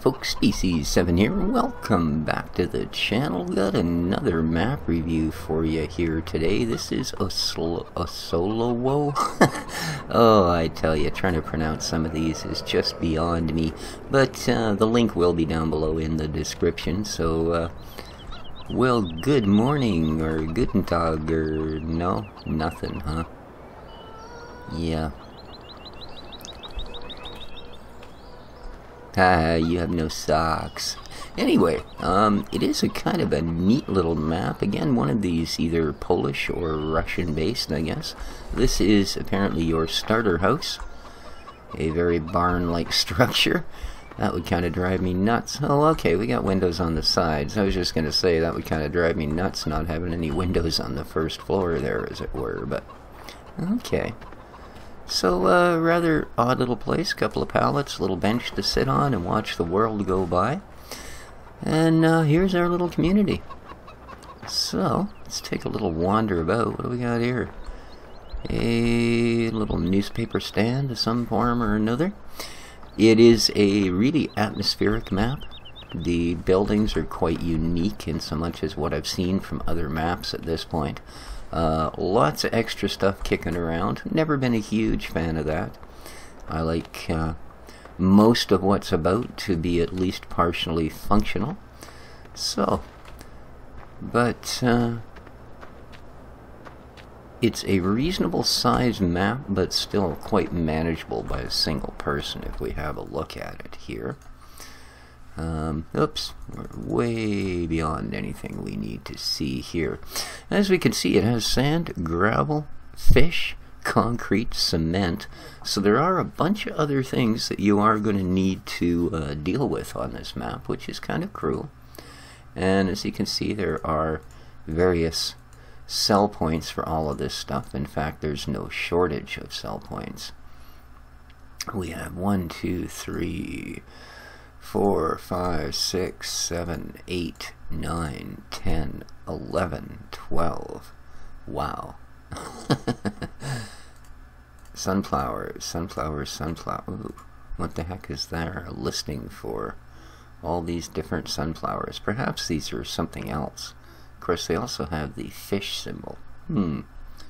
folks, Species7 here. Welcome back to the channel. Got another map review for you here today. This is Boluowo. Oh, I tell you, trying to pronounce some of these is just beyond me. But the link will be down below in the description. So, well, good morning, or guten Tag, or no, nothing, huh? Yeah. You have no socks. Anyway, it is a kind of a neat little map. Again, one of these either Polish or Russian based, I guess. This is apparently your starter house. A very barn-like structure. That would kind of drive me nuts. Oh, okay, we got windows on the sides. I was just going to say that would kind of drive me nuts not having any windows on the first floor there, as it were, but okay. So, rather odd little place, couple of pallets, little bench to sit on and watch the world go by. And here's our little community. So, let's take a little wander about. What do we got here? A little newspaper stand of some form or another. It is a really atmospheric map. The buildings are quite unique in so much as what I've seen from other maps at this point. Lots of extra stuff kicking around. Never been a huge fan of that. I like most of what's about to be at least partially functional. So, but it's a reasonable size map, but still quite manageable by a single person if we have a look at it here. Oops, we're way beyond anything we need to see here. As we can see, it has sand, gravel, fish, concrete, cement. So there are a bunch of other things that you are going to need to deal with on this map, which is kind of cruel. And as you can see, there are various sell points for all of this stuff. In fact, there's no shortage of sell points. We have 1, 2, 3... 4, 5, 6, 7, 8, 9, 10, 11, 12. Wow. Sunflowers, sunflowers, sunflower. Ooh, what the heck is there? A listing for all these different sunflowers. Perhaps these are something else. Of course, they also have the fish symbol.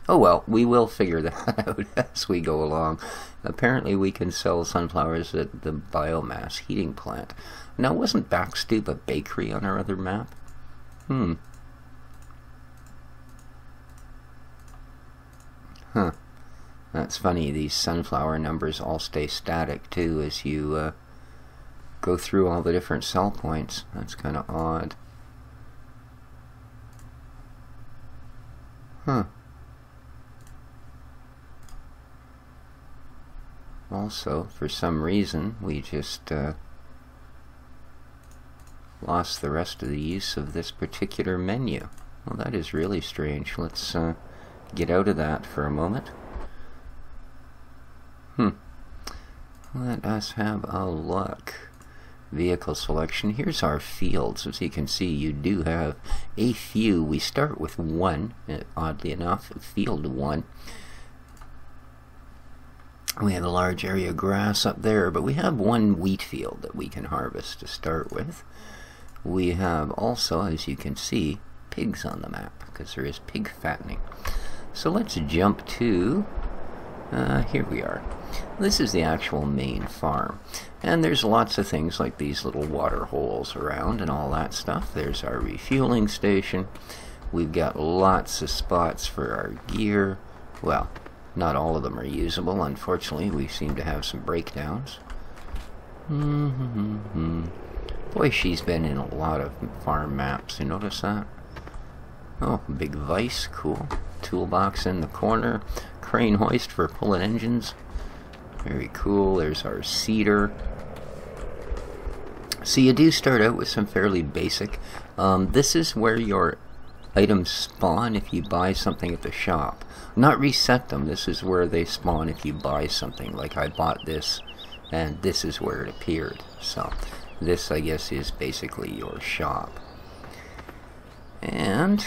Oh well, we will figure that out as we go along. Apparently we can sell sunflowers at the biomass heating plant. Now, wasn't Backstoop a bakery on our other map? Huh. That's funny, these sunflower numbers all stay static too as you go through all the different sell points. That's kind of odd. Huh. Also, for some reason, we just lost the rest of the use of this particular menu. Well, that is really strange. Let's get out of that for a moment. Let us have a look. Vehicle selection. Here's our fields. As you can see, you do have a few. We start with one, oddly enough, field 1. We have a large area of grass up there, but we have one wheat field that we can harvest to start with. We have also, as you can see, pigs on the map, because there is pig fattening. So let's jump to, here we are. This is the actual main farm. And there's lots of things like these little water holes around and all that stuff. There's our refueling station. We've got lots of spots for our gear. Well, not all of them are usable, unfortunately. We seem to have some breakdowns. Boy, she's been in a lot of farm maps. You notice that? Oh, big vise, cool. Toolbox in the corner. Crane hoist for pulling engines. Very cool. There's our seeder. So you do start out with some fairly basic. This is where your items spawn if you buy something at the shop. Not reset them, this is where they spawn if you buy something. Like I bought this, and this is where it appeared. So, this I guess is basically your shop. And,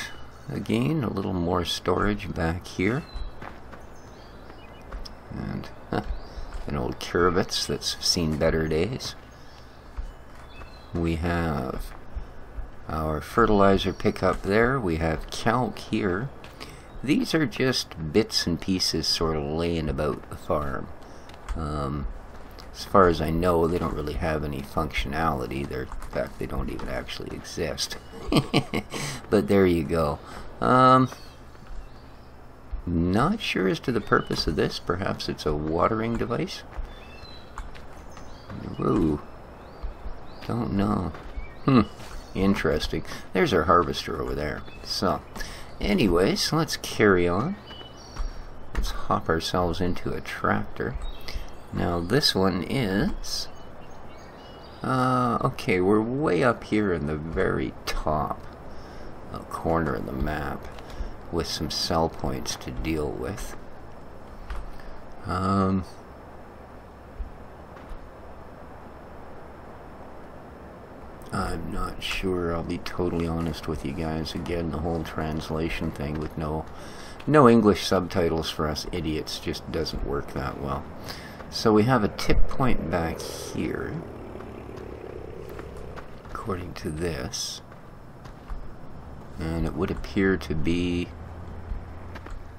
again, a little more storage back here. And, an old Curvitz that's seen better days. We have our fertilizer pickup there. We have calc here. These are just bits and pieces sort of laying about the farm. As far as I know, they don't really have any functionality. In fact, they don't even actually exist. But there you go. Not sure as to the purpose of this. Perhaps it's a watering device? Whoa. Don't know. Interesting. There's our harvester over there. So, anyways, let's carry on. Let's hop ourselves into a tractor. Now this one is... okay, we're way up here in the very top corner of the map with some sell points to deal with. I'm not sure. I'll be totally honest with you guys. Again, the whole translation thing with no English subtitles for us idiots just doesn't work that well. So we have a tip point back here, according to this, and it would appear to be,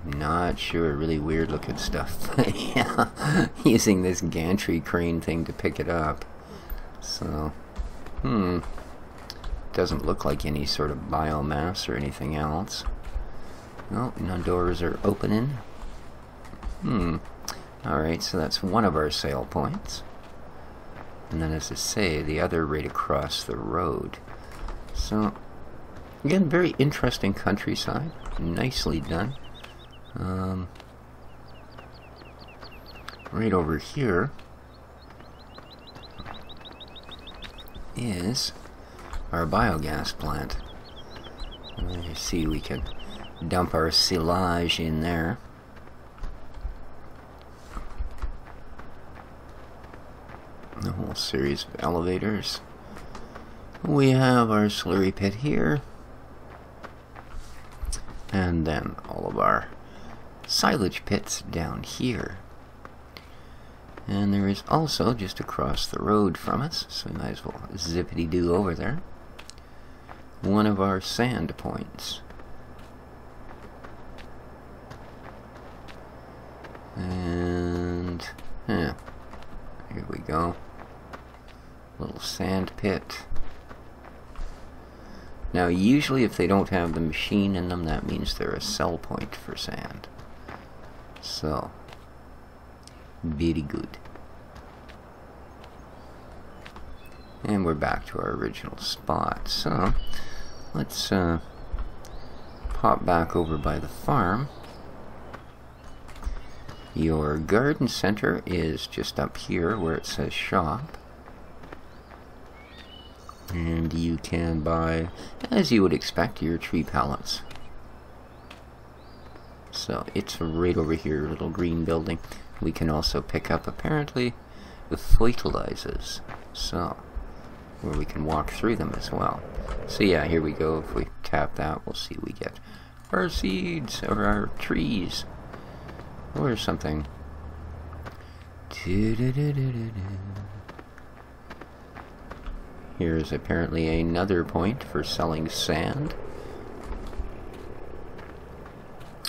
not sure, really weird looking stuff. Yeah, using this gantry crane thing to pick it up. So, doesn't look like any sort of biomass or anything else. Oh, no doors are opening. Alright, so that's one of our sale points. And then, as I say, the other right across the road. So, again, very interesting countryside. Nicely done. Right over here is our biogas plant. You see, we can dump our silage in there. A whole series of elevators. We have our slurry pit here, and then all of our silage pits down here. And there is also, just across the road from us, so we might as well zippity-doo over there, one of our sand points. And here we go. Little sand pit. Now, usually if they don't have the machine in them, that means they're a sell point for sand. So, very good. And we're back to our original spot. So, let's pop back over by the farm. Your garden center is just up here where it says shop. And you can buy, as you would expect, your tree pallets. So it's right over here, little green building. We can also pick up, apparently, the fertilizers. So, where we can walk through them as well. So yeah, here we go. If we tap that, we'll see we get our seeds, or our trees, or something. Here's apparently another point for selling sand.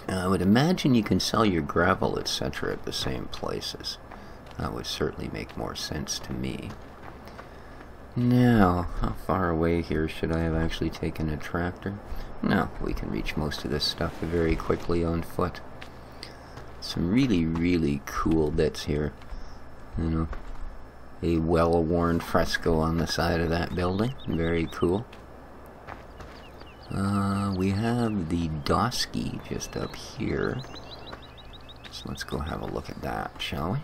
I would imagine you can sell your gravel, etc. at the same places. That would certainly make more sense to me. Now, how far away here should I have actually taken a tractor? No, we can reach most of this stuff very quickly on foot. Some really, really cool bits here. You know, a well-worn fresco on the side of that building. Very cool. We have the Dosky just up here. So let's go have a look at that, shall we?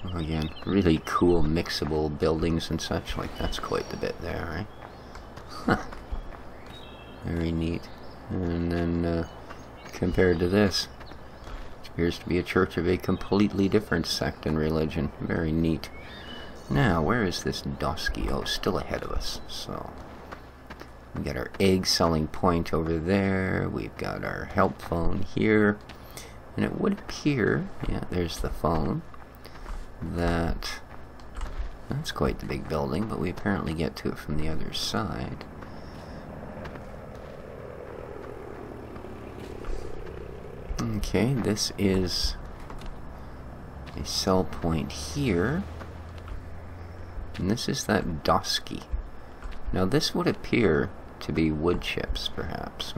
Well, again, really cool mixable buildings and such. Like, that's quite the bit there, right? Huh. Very neat. And then, compared to this, it appears to be a church of a completely different sect and religion. Very neat. Now, where is this Dosky? Oh, still ahead of us. So, we got our egg selling point over there. We've got our help phone here. And it would appear, yeah, there's the phone, that That's quite the big building, but we apparently get to it from the other side. Okay, this is a sell point here. And this is that dosky. Now this would appear to be wood chips, perhaps.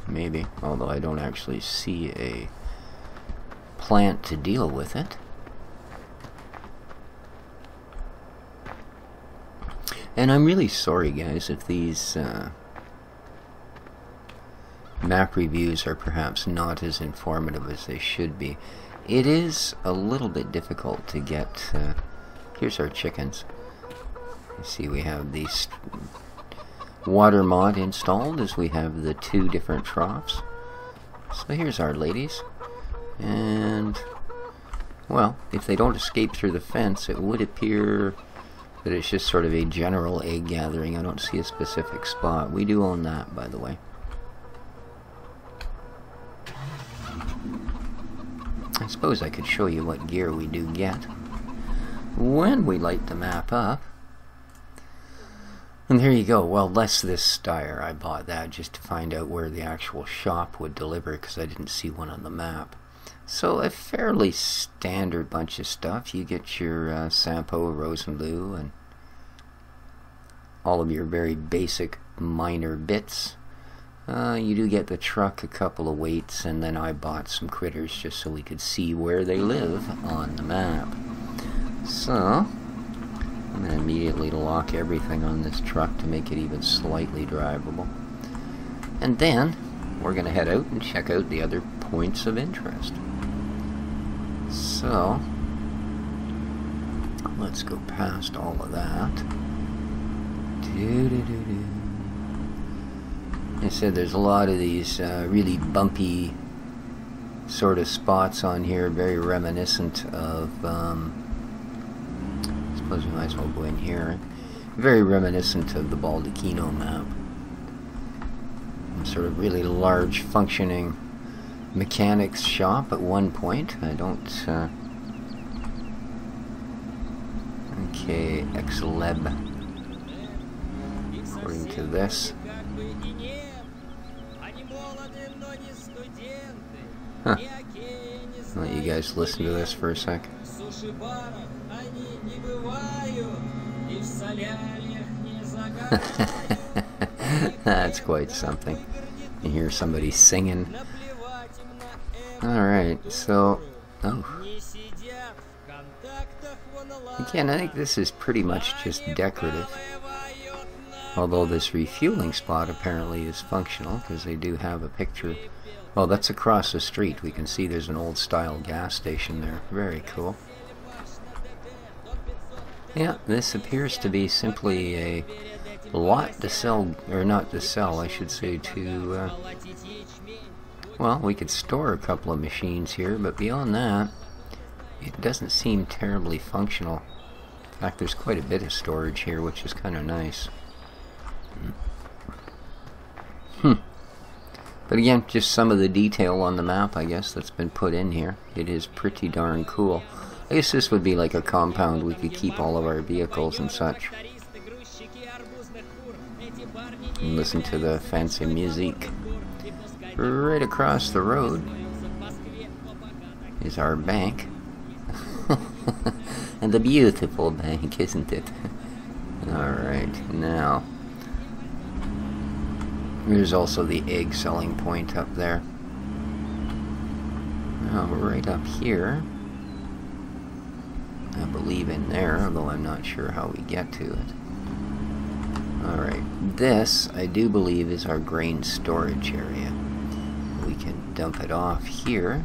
Maybe, although I don't actually see a plant to deal with it. And I'm really sorry, guys, if these map reviews are perhaps not as informative as they should be. It is a little bit difficult to get... here's our chickens. You see we have the water mod installed as we have the 2 different troughs. So here's our ladies. And, well, if they don't escape through the fence, it would appear that it's just sort of a general egg gathering. I don't see a specific spot. We do own that, by the way. I suppose I could show you what gear we do get when we light the map up. And there you go. Well, less this Steyr. I bought that just to find out where the actual shop would deliver because I didn't see one on the map. So a fairly standard bunch of stuff. You get your Sampo, Rosenblue, and all of your very basic minor bits. You do get the truck, a couple of weights, and then I bought some critters just so we could see where they live on the map. So, I'm going to immediately lock everything on this truck to make it even slightly drivable. And then, we're going to head out and check out the other points of interest. So, let's go past all of that. I said there's a lot of these really bumpy sort of spots on here, very reminiscent of, I suppose we might as well go in here, very reminiscent of the Baldacchino map. Sort of really large functioning mechanics shop at one point. I don't, okay, Xleb, according to this. Huh. I'll let you guys listen to this for a sec. That's quite something. You hear somebody singing. Alright, so... oh. Again, I think this is pretty much just decorative. Although this refueling spot apparently is functional, because they do have a picture. Well, that's across the street. We can see there's an old style gas station there. Very cool. Yeah, this appears to be simply a lot to sell, or not to sell, I should say, to, well, we could store a couple of machines here, but beyond that, it doesn't seem terribly functional. In fact, there's quite a bit of storage here, which is kind of nice. But again, just some of the detail on the map, I guess, that's been put in here. It is pretty darn cool. I guess this would be like a compound we could keep all of our vehicles and such. And listen to the fancy music. Right across the road is our bank. And a beautiful bank, isn't it? Alright, now... there's also the egg selling point up there. Now, right up here, I believe in there, although I'm not sure how we get to it. Alright, this, I do believe, is our grain storage area. We can dump it off here.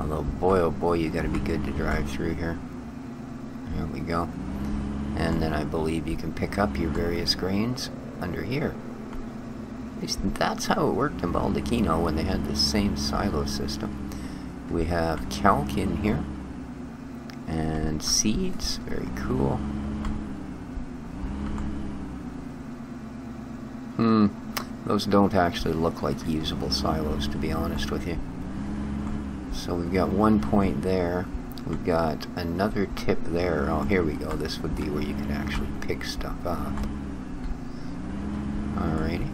Although, boy oh boy, you gotta be good to drive through here. There we go. And then I believe you can pick up your various grains under here. At least that's how it worked in Baldacchino when they had the same silo system. We have calc in here. And seeds, very cool. Those don't actually look like usable silos, to be honest with you. So we've got one point there. We've got another tip there. Oh, here we go. This would be where you can actually pick stuff up. Alrighty.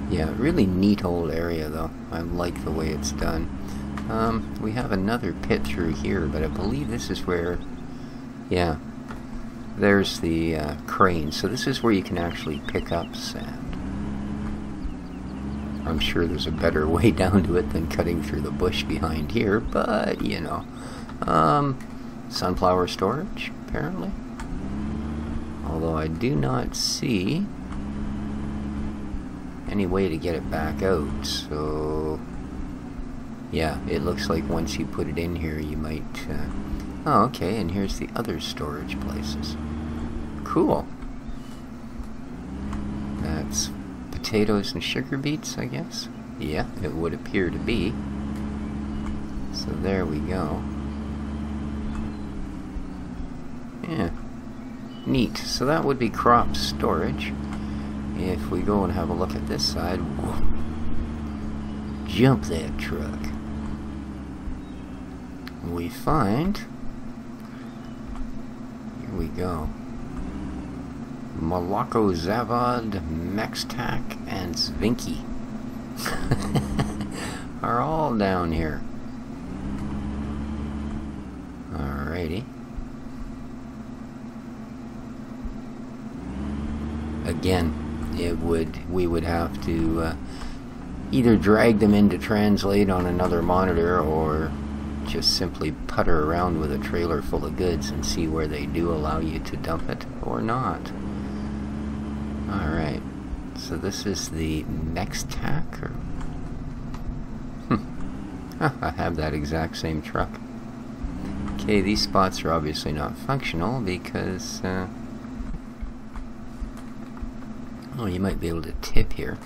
Yeah, really neat old area though. I like the way it's done. We have another pit through here, but I believe this is where... Yeah, there's the crane. So this is where you can actually pick up sand. I'm sure there's a better way down to it than cutting through the bush behind here, but, you know. Sunflower storage, apparently. Although I do not see any way to get it back out, so... Yeah, it looks like once you put it in here, you might... Oh, okay, and here's the other storage places. Cool. That's potatoes and sugar beets, I guess. Yeah, it would appear to be. So there we go. Yeah. Neat. So that would be crop storage. If we go and have a look at this side... Whoa. Jump that truck. We find... Here we go. Moloko Zavad, Mextac, and Zvinky are all down here. Alrighty. Again, we would have to either drag them in to translate on another monitor, or just simply putter around with a trailer full of goods and see where they do allow you to dump it or not. Alright, so this is the Mextac, or... I have that exact same truck. Okay, these spots are obviously not functional because... Oh, you might be able to tip here.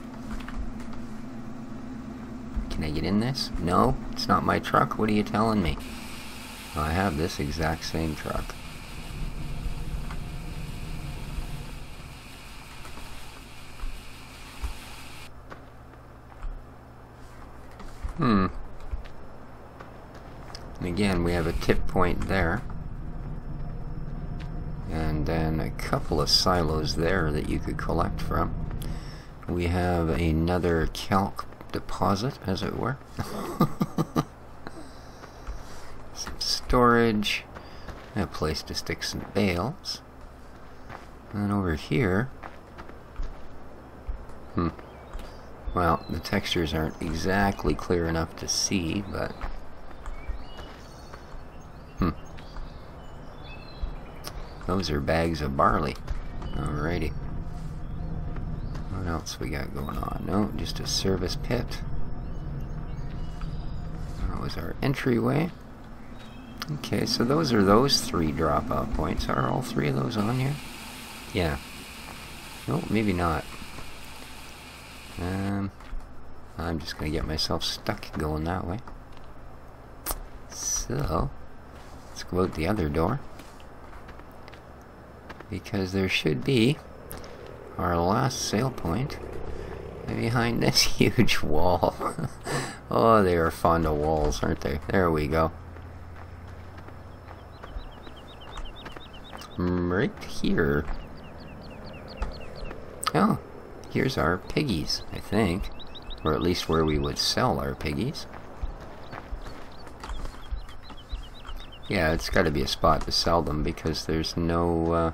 Can I get in this? No, it's not my truck. What are you telling me? Oh, I have this exact same truck. And again, we have a tip point there. And then a couple of silos there that you could collect from. We have another calc deposit, as it were. Some storage. A place to stick some bales. And over here... Well, the textures aren't exactly clear enough to see, but... Those are bags of barley. Alrighty. What else we got going on? No, just a service pit. That was our entryway. Okay, so those are those three drop-off points. Are all three of those on here? Yeah. No, maybe not. I'm just going to get myself stuck going that way. So, let's go out the other door. Because there should be our last sale point behind this huge wall. Oh, they are fond of walls, aren't they? There we go. Right here. Oh, here's our piggies, I think. Or at least where we would sell our piggies. Yeah, it's got to be a spot to sell them because there's no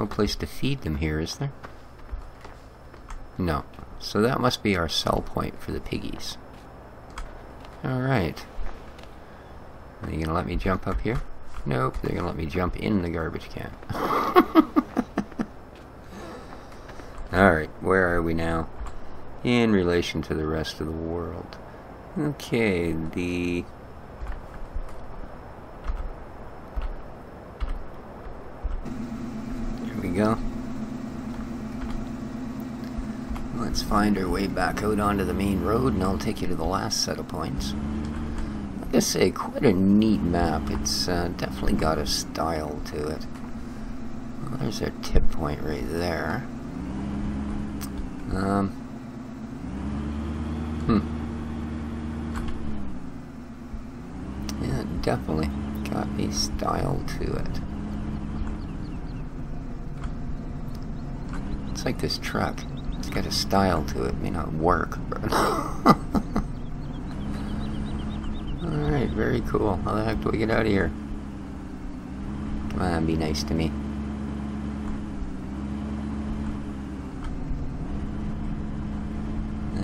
place to feed them here, is there? No. So that must be our sell point for the piggies. Alright. Are you going to let me jump up here? Nope, they're going to let me jump in the garbage can. Alright, where are we now? In relation to the rest of the world. Okay, Here we go. Let's find our way back out onto the main road, and I'll take you to the last set of points. Like I say, quite a neat map. It's definitely got a style to it. Well, there's our tip point right there. definitely got a style to it. It's like this truck. It's got a style to it. May not work, but alright, very cool. How the heck do we get out of here? Come on, be nice to me.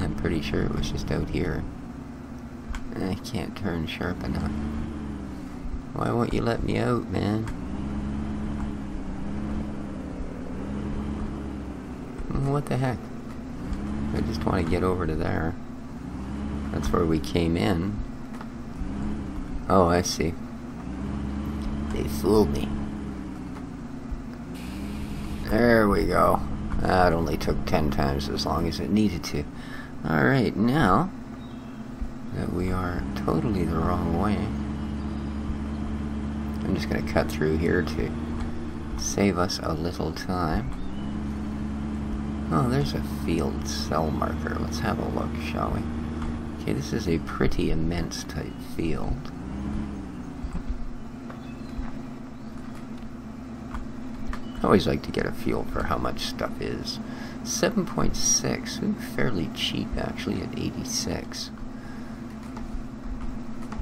I'm pretty sure it was just out here. I can't turn sharp enough. Why won't you let me out, man? What the heck? I just want to get over to there. That's where we came in. Oh, I see. They fooled me. There we go. That only took 10 times as long as it needed to. Alright, now that we are totally the wrong way, I'm just going to cut through here to save us a little time. Oh, there's a field cell marker. Let's have a look, shall we? Okay, this is a pretty immense type field. I always like to get a feel for how much stuff is. 7.6, ooh, fairly cheap actually at 86.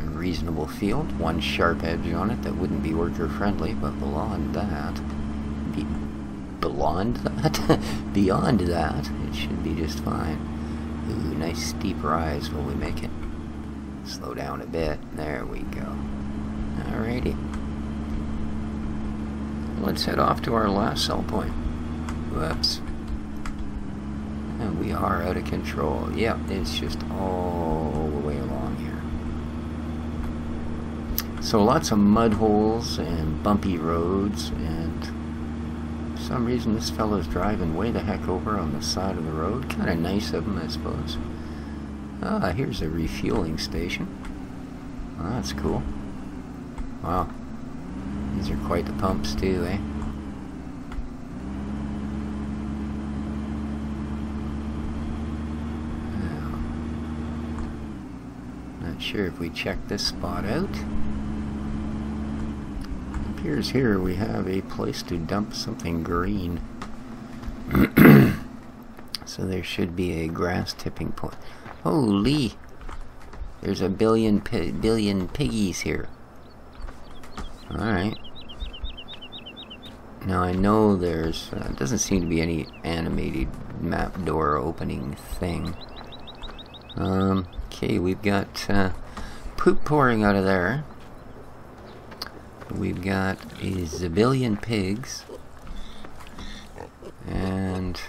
A reasonable field, one sharp edge on it that wouldn't be worker friendly, but beyond that, beyond that, it should be just fine. Ooh, nice steep rise. Will we make it? Slow down a bit. There we go. Alrighty. Let's head off to our last sell point. Whoops. And we are out of control. Yep, it's just all the way along here. So lots of mud holes and bumpy roads, and for some reason this fellow's driving way the heck over on the side of the road. Kind of nice of him, I suppose. Ah, here's a refueling station. Oh, that's cool. Wow. These are quite the pumps too, eh? Now, not sure if we check this spot out. It appears here we have a place to dump something green. So there should be a grass tipping point. Holy! There's a billion piggies here. Alright. Now I know there's, doesn't seem to be any animated map door opening thing. Okay, we've got poop pouring out of there. We've got a zillion pigs. And,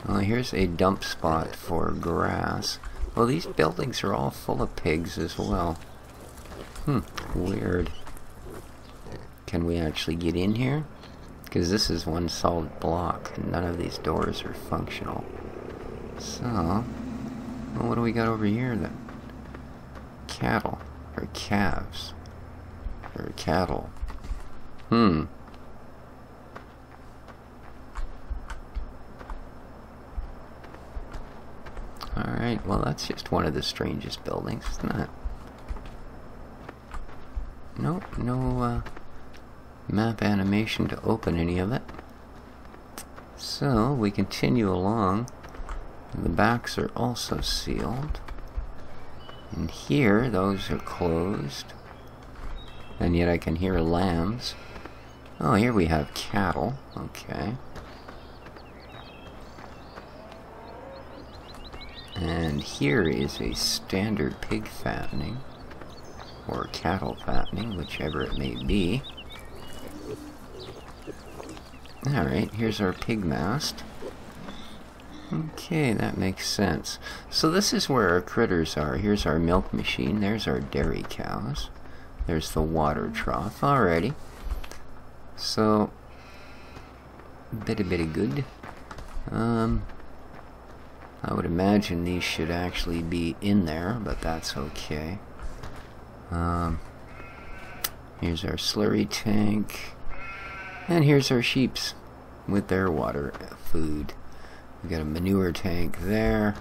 well, here's a dump spot for grass. Well, these buildings are all full of pigs as well. Weird. Can we actually get in here? Because this is one solid block, and none of these doors are functional. So, well, what do we got over here then? Cattle. Or calves. Or cattle. Alright, well that's just one of the strangest buildings, isn't it? Nope, no map animation to open any of it. So we continue along. The backs are also sealed. And here, those are closed. And yet I can hear lambs. Oh, here we have cattle. Okay. And here is a standard pig fattening. Or cattle fattening, whichever it may be. Alright, here's our pig mast. Okay, that makes sense. So this is where our critters are. Here's our milk machine. There's our dairy cows. There's the water trough. Alrighty. So, bitty good. I would imagine these should actually be in there, but that's okay. Here's our slurry tank. And here's our sheeps with their water food. We've got a manure tank there.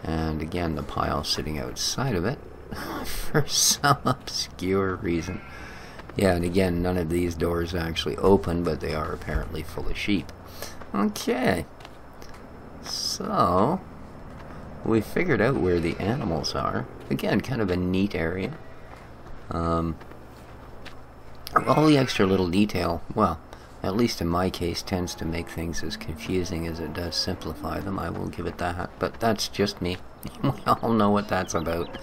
And again, the pile sitting outside of it. for some obscure reason. Yeah, and again, none of these doors actually open, but they are apparently full of sheep. Okay. So, we figured out where the animals are. Again, kind of a neat area. All the extra little detail, well, at least in my case, tends to make things as confusing as it does simplify them. I will give it that, but that's just me. We all know what that's about.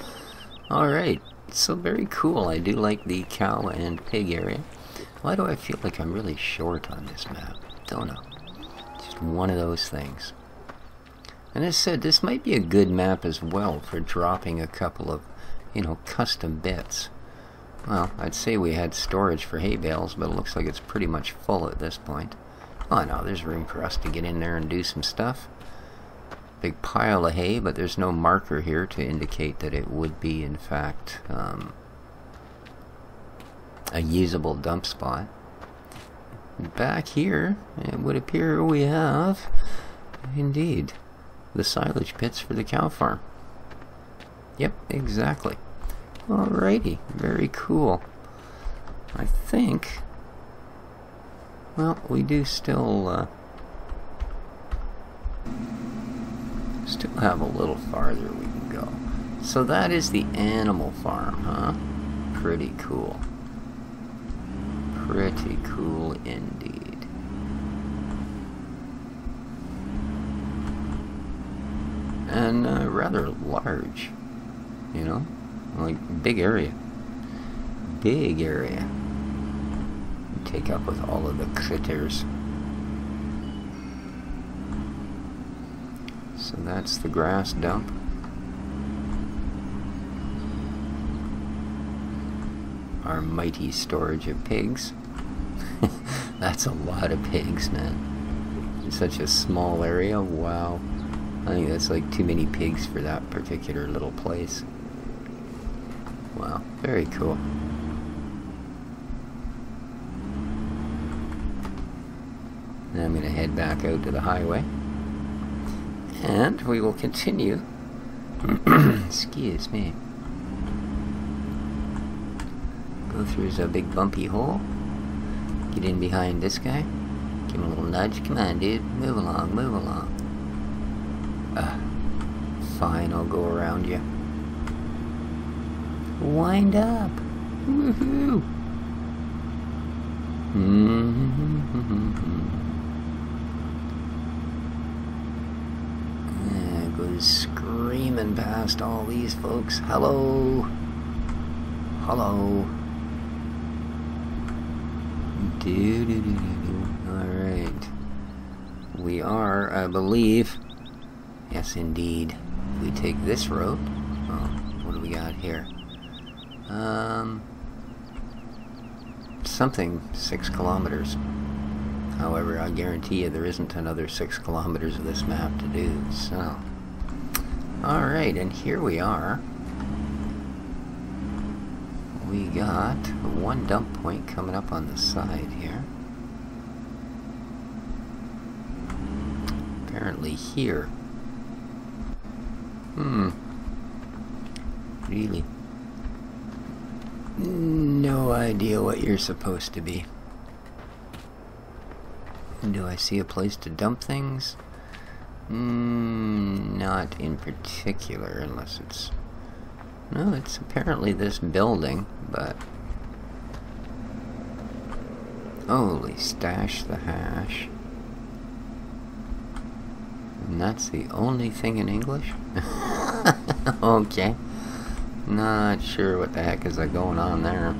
Alright, so very cool. I do like the cow and pig area. Why do I feel like I'm really short on this map? Don't know. Just one of those things. And as said, this might be a good map as well for dropping a couple of, you know, custom bits. Well, I'd say we had storage for hay bales, but it looks like it's pretty much full at this point. Oh no, there's room for us to get in there and do some stuff. Big pile of hay, but there's no marker here to indicate that it would be, in fact, a usable dump spot. Back here, it would appear we have, indeed, the silage pits for the cow farm. Yep, exactly. Alrighty, very cool. I think, well, we do still have a little farther we can go. So that is the animal farm, huh? Pretty cool. Pretty cool indeed. And rather large, you know? Like, big area. Big area. Take up with all of the critters. So that's the grass dump. Our mighty storage of pigs. That's a lot of pigs, man. In such a small area, wow. I think that's like too many pigs for that particular little place. Wow, very cool. Now I'm going to head back out to the highway. And we will continue. Excuse me. Go through a big bumpy hole. Get in behind this guy. Give him a little nudge. Come on, dude. Move along, move along. Fine, I'll go around you. Wind up. Woohoo. Goes screaming past all these folks. Hello. Hello. Alright. We are, I believe, yes indeed, we take this road. Oh, what do we got here? Something 6 kilometers. However, I guarantee you there isn't another 6 kilometers of this map to do, so. Alright, and here we are. We got one dump point coming up on the side here. Apparently here. Really? No idea what you're supposed to be. Do I see a place to dump things? Not in particular, unless it's... No, it's apparently this building, but... Holy stash the hash. And that's the only thing in English? Okay. Not sure what the heck is going on there.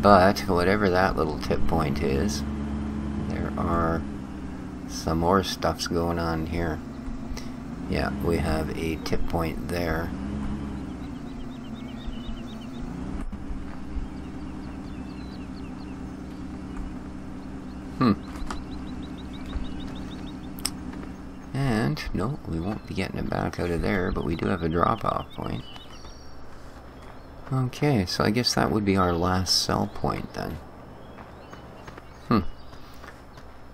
But, whatever that little tip point is, there are some more stuffs going on here. Yeah, we have a tip point there. And, no, we won't be getting it back out of there, but we do have a drop-off point. Okay, so I guess that would be our last sell point then.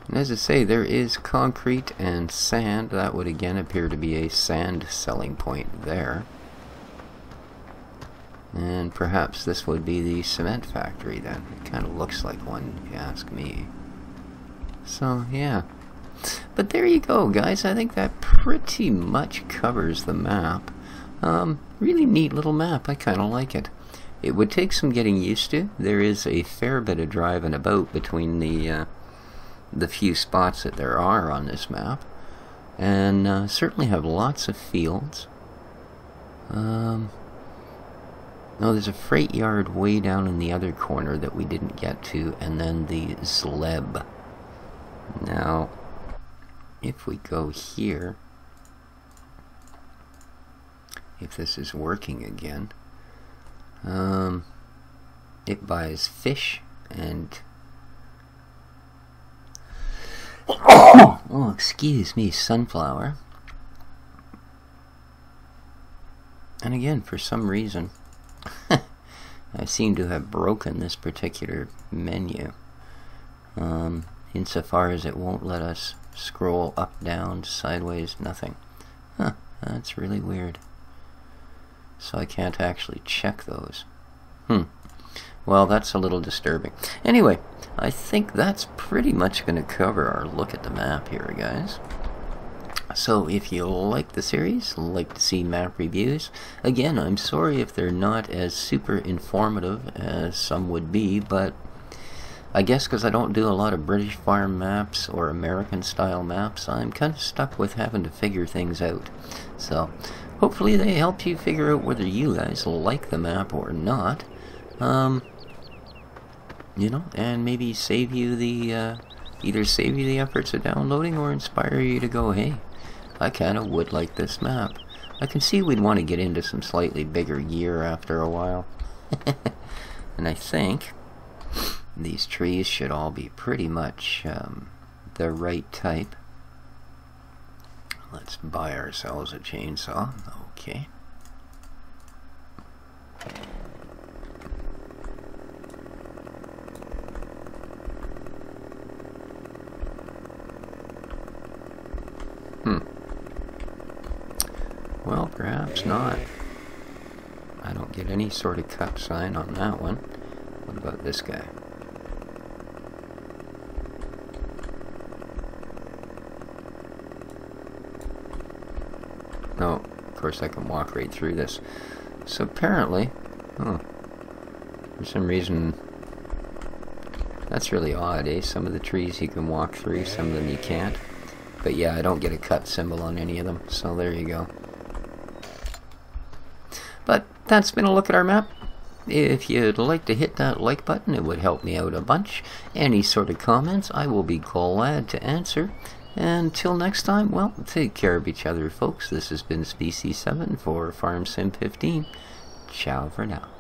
And as I say, there is concrete and sand. That would again appear to be a sand selling point there. And perhaps this would be the cement factory then. It kind of looks like one, if you ask me. So, yeah. But there you go, guys. I think that pretty much covers the map. Really neat little map. I kind of like it. It would take some getting used to. There is a fair bit of driving about between the few spots that there are on this map. And certainly have lots of fields. No, there's a freight yard way down in the other corner that we didn't get to, and then the Zleb. Now, if we go here, if this is working again, it buys fish and oh, excuse me, sunflower. And again, for some reason, I seem to have broken this particular menu, insofar as it won't let us scroll up, down, sideways, nothing. Huh, that's really weird. So I can't actually check those. Well, that's a little disturbing. Anyway, I think that's pretty much going to cover our look at the map here, guys. So if you like the series, like to see map reviews, again, I'm sorry if they're not as super informative as some would be, but I guess because I don't do a lot of British farm maps or American style maps, I'm kind of stuck with having to figure things out. So hopefully they help you figure out whether you guys like the map or not. You know, and maybe save you the either save you the efforts of downloading or inspire you to go, hey, I kind of would like this map. I can see we'd want to get into some slightly bigger gear after a while. And I think these trees should all be pretty much the right type. Let's buy ourselves a chainsaw. Okay. Well, perhaps not. I don't get any sort of cut sign on that one. What about this guy? No, of course I can walk right through this. So apparently, for some reason, that's really odd, eh? Some of the trees you can walk through, some of them you can't. But yeah, I don't get a cut symbol on any of them, so there you go. But that's been a look at our map. If you'd like to hit that like button, it would help me out a bunch. Any sort of comments, I will be glad to answer. Until next time, well, take care of each other, folks. This has been Species 7 for Farm Sim 15. Ciao for now.